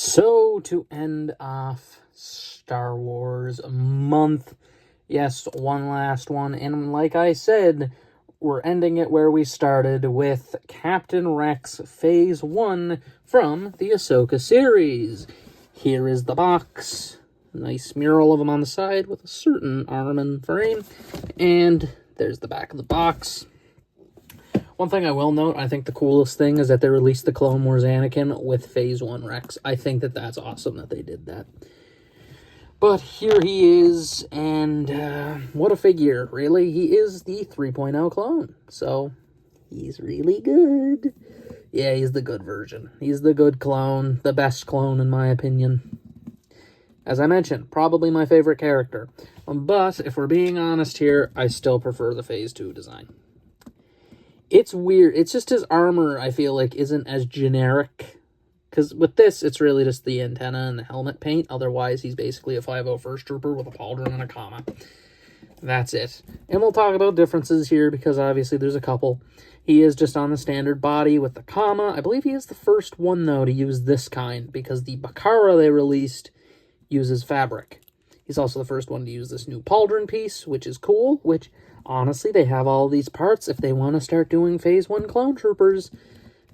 So, to end off Star Wars month, yes, one last one, and like I said, we're ending it where we started with Captain Rex Phase 1 from the Ahsoka series. Here is the box. Nice mural of him on the side with a certain arm and frame, and there's the back of the box. One thing I will note, I think the coolest thing is that they released the Clone Wars Anakin with Phase 1 Rex. I think that that's awesome that they did that. But here he is, and what a figure, really. He is the 3.0 clone, so he's really good. Yeah, he's the good version. He's the good clone, the best clone in my opinion. As I mentioned, probably my favorite character. But, if we're being honest here, I still prefer the Phase 2 design. It's weird. It's just his armor, I feel like, isn't as generic. Because with this, it's really just the antenna and the helmet paint. Otherwise, he's basically a 501st trooper with a pauldron and a comma. That's it. And we'll talk about differences here, because obviously there's a couple. He is just on the standard body with the comma. I believe he is the first one, though, to use this kind, because the Bakara they released uses fabric. He's also the first one to use this new pauldron piece, which is cool, which... honestly, they have all these parts. If they want to start doing Phase 1 clone troopers,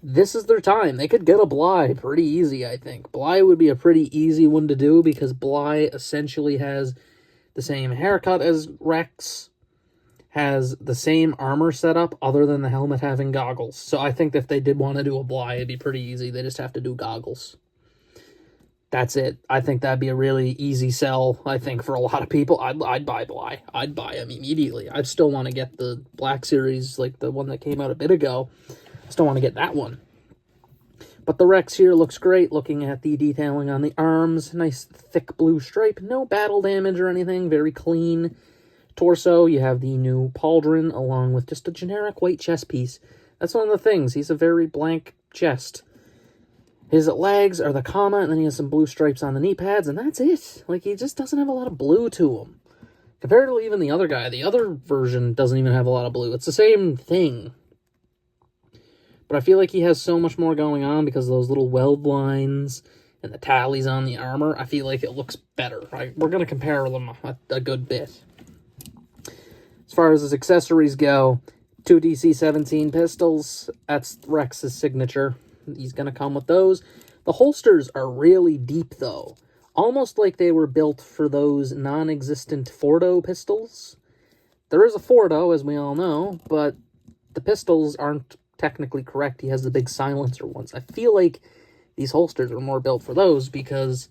this is their time. They could get a Bly pretty easy, I think. Bly would be a pretty easy one to do because Bly essentially has the same haircut as Rex, has the same armor setup other than the helmet having goggles. So I think that if they did want to do a Bly, it'd be pretty easy. They just have to do goggles. That's it. I think that'd be a really easy sell, I think, for a lot of people. I'd buy Bly. I'd buy him immediately. I'd still want to get the Black Series, like the one that came out a bit ago. I still want to get that one. But the Rex here looks great, looking at the detailing on the arms. Nice thick blue stripe. No battle damage or anything. Very clean. Torso, you have the new pauldron, along with just a generic white chest piece. That's one of the things. He's a very blank chest. His legs are the comma, and then he has some blue stripes on the knee pads, and that's it. Like, he just doesn't have a lot of blue to him. Compared to even the other guy, the other version doesn't even have a lot of blue. It's the same thing. But I feel like he has so much more going on because of those little weld lines and the tallies on the armor. I feel like it looks better. We're going to compare them a good bit. As far as his accessories go, 2 DC-17 pistols. That's Rex's signature. He's going to come with those. The holsters are really deep, though. Almost like they were built for those non-existent Fordo pistols. There is a Fordo, as we all know, but the pistols aren't technically correct. He has the big silencer ones. I feel like these holsters are more built for those because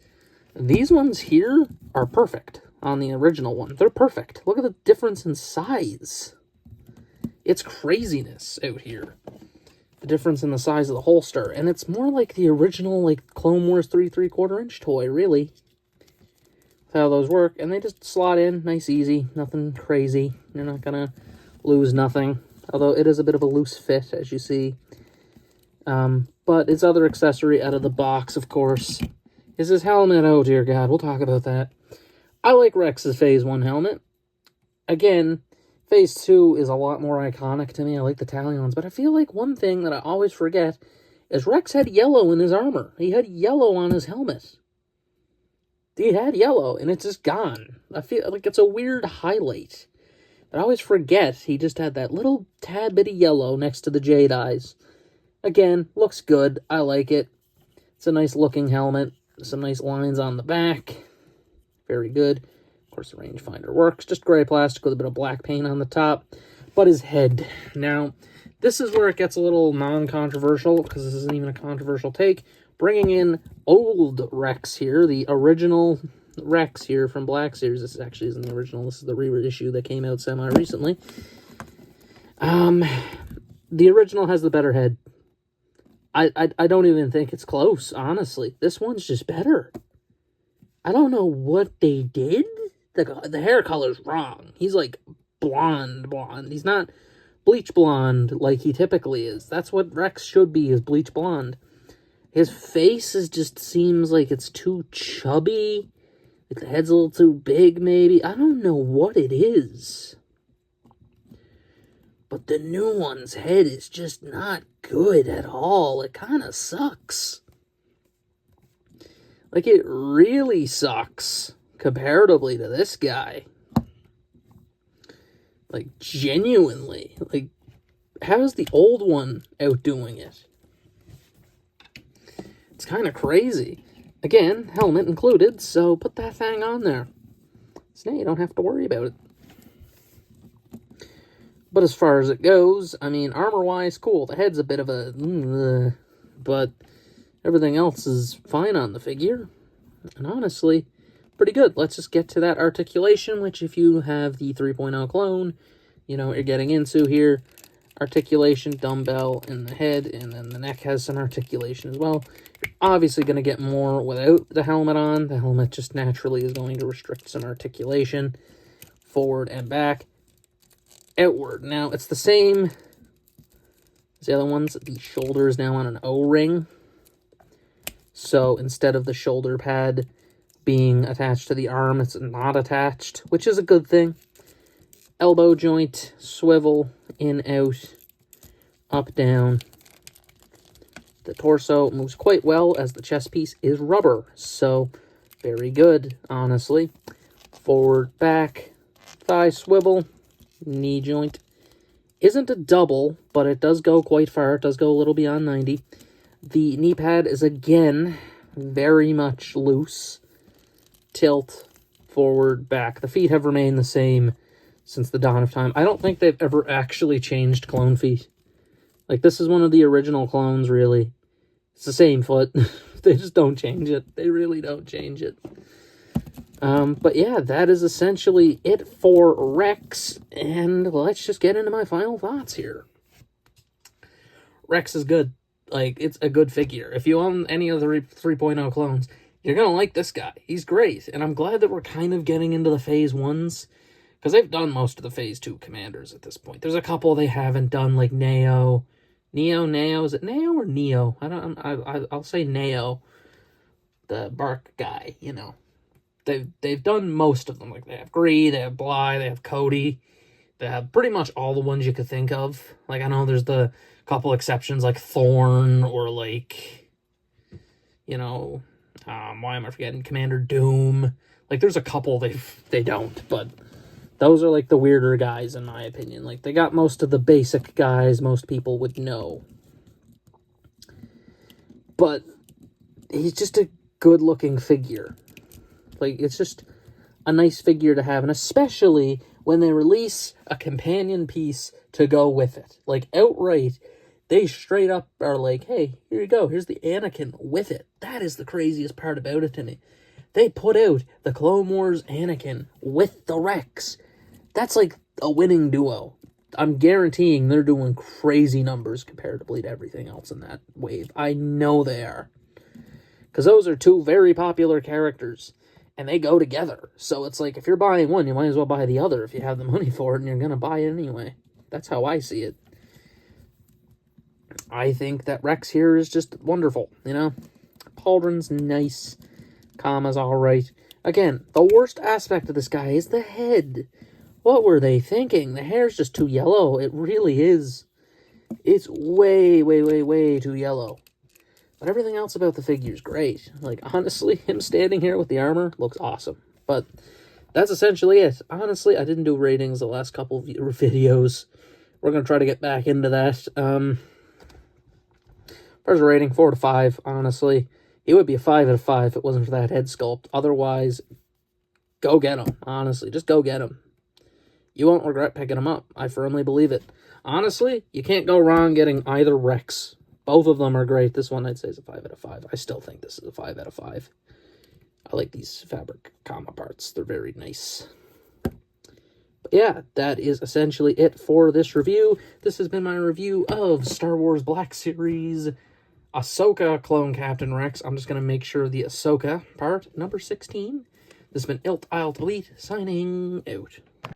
these ones here are perfect on the original one. They're perfect. Look at the difference in size. It's craziness out here. The difference in the size of the holster, and it's more like the original, like, Clone Wars 3/3/4 inch toy, really. That's how those work, and they just slot in, nice, easy, nothing crazy. You're not gonna lose nothing, although it is a bit of a loose fit, as you see. But its other accessory out of the box, of course, is his helmet. Oh, dear God, we'll talk about that. I like Rex's Phase 1 helmet. Again, Phase 2 is a lot more iconic to me. I like the Talions, but I feel like one thing that I always forget is Rex had yellow in his armor. He had yellow on his helmet. He had yellow, and it's just gone. I feel like it's a weird highlight. I always forget he just had that little tad bit of yellow next to the Jade eyes. Again, looks good. I like it. It's a nice looking helmet. Some nice lines on the back. Very good. Of course, the rangefinder works. Just gray plastic with a bit of black paint on the top. But his head. Now, this is where it gets a little non-controversial, because this isn't even a controversial take. Bringing in old Rex here, the original Rex here from Black Series. This actually isn't the original. This is the reissue that came out semi-recently. The original has the better head. I don't even think it's close, honestly. This one's just better. I don't know what they did. The hair color's wrong. He's like blonde. He's not bleach blonde like he typically is. That's what Rex should be, is bleach blonde. His face just seems like it's too chubby. Like the head's a little too big, maybe. I don't know what it is. But the new one's head is just not good at all. It kind of sucks. Like, it really sucks comparatively to this guy. Like, genuinely. Like, how's the old one outdoing it? It's kind of crazy. Again, helmet included, so put that thing on there. So now you don't have to worry about it. But as far as it goes, I mean, armor-wise, cool. The head's a bit of a... but everything else is fine on the figure. And honestly, pretty good. Let's just get to that articulation, which if you have the 3.0 clone, you know what you're getting into here. Articulation, dumbbell in the head, and then the neck has some articulation as well. You're obviously going to get more without the helmet on. The helmet just naturally is going to restrict some articulation forward and back. Outward. Now, it's the same as the other ones. The shoulder is now on an O-ring. So, instead of the shoulder pad being attached to the arm, it's not attached, which is a good thing. Elbow joint, swivel, in, out, up, down. The torso moves quite well, as the chest piece is rubber. So, very good, honestly. Forward, back, thigh swivel. Knee joint isn't a double, but it does go quite far. It does go a little beyond 90. The knee pad is, again, very much loose. Tilt, forward, back. The feet have remained the same since the dawn of time. I don't think they've ever actually changed clone feet. Like, this is one of the original clones, really. It's the same foot. They just don't change it. They really don't change it. But yeah, that is essentially it for Rex, and let's just get into my final thoughts here. Rex is good. Like, it's a good figure. If you own any of the 3.0 clones, you're gonna like this guy. He's great, and I'm glad that we're kind of getting into the Phase 1s, because they've done most of the Phase 2 commanders at this point. There's a couple they haven't done, like Neo. Neo, is it Neo or Neo? I'll say Neo. The Bark guy, you know. They've done most of them. Like, they have Gree, they have Bly, they have Cody. They have pretty much all the ones you could think of. Like, I know there's the couple exceptions, like Thorn, or like, you know, why am I forgetting? Commander Doom. Like, there's a couple they don't, but those are, like, the weirder guys, in my opinion. Like, they got most of the basic guys most people would know. But he's just a good-looking figure. Like, it's just a nice figure to have, and especially when they release a companion piece to go with it. Like, outright, they straight up are like, hey, here you go, here's the Anakin with it. That is the craziest part about it to me. They put out the Clone Wars Anakin with the Rex. That's like a winning duo. I'm guaranteeing they're doing crazy numbers comparatively to everything else in that wave. I know they are. Because those are two very popular characters. And they go together. So it's like, if you're buying one, you might as well buy the other if you have the money for it, and you're going to buy it anyway. That's how I see it. I think that Rex here is just wonderful, you know? Pauldron's nice. Kama's alright. Again, the worst aspect of this guy is the head. What were they thinking? The hair's just too yellow. It really is. It's way, way, way, way too yellow. But everything else about the figure is great. Like, honestly, him standing here with the armor looks awesome. But that's essentially it. Honestly, I didn't do ratings the last couple of videos. We're going to try to get back into that. First rating, 4 to 5, honestly. It would be a 5 out of 5 if it wasn't for that head sculpt. Otherwise, go get him. Honestly, just go get him. You won't regret picking him up. I firmly believe it. Honestly, you can't go wrong getting either Rex. Both of them are great. This one I'd say is a 5 out of 5. I still think this is a 5 out of 5. I like these fabric Kama parts. They're very nice. But yeah, that is essentially it for this review. This has been my review of Star Wars Black Series Ahsoka Clone Captain Rex. I'm just going to make sure the Ahsoka part, number 16. This has been Ilt Isle Delete, signing out.